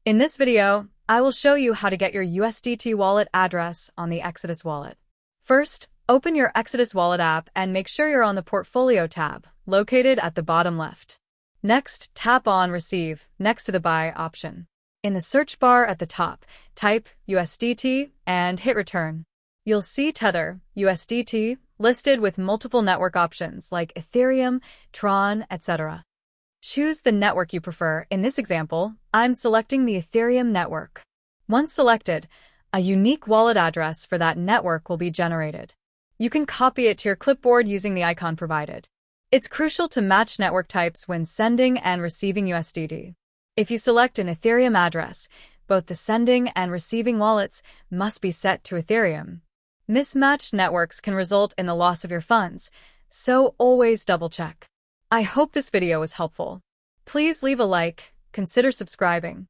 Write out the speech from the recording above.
In this video, I will show you how to get your USDT wallet address on the Exodus wallet. First, open your Exodus wallet app and make sure you're on the Portfolio tab, located at the bottom left. Next, tap on Receive next to the Buy option. In the search bar at the top, type USDT and hit Return. You'll see Tether, USDT, listed with multiple network options like Ethereum, TRON, etc. Choose the network you prefer. In this example, I'm selecting the Ethereum network. Once selected, a unique wallet address for that network will be generated. You can copy it to your clipboard using the icon provided. It's crucial to match network types when sending and receiving USDT. If you select an Ethereum address, both the sending and receiving wallets must be set to Ethereum. Mismatched networks can result in the loss of your funds, so always double-check. I hope this video was helpful. Please leave a like, consider subscribing,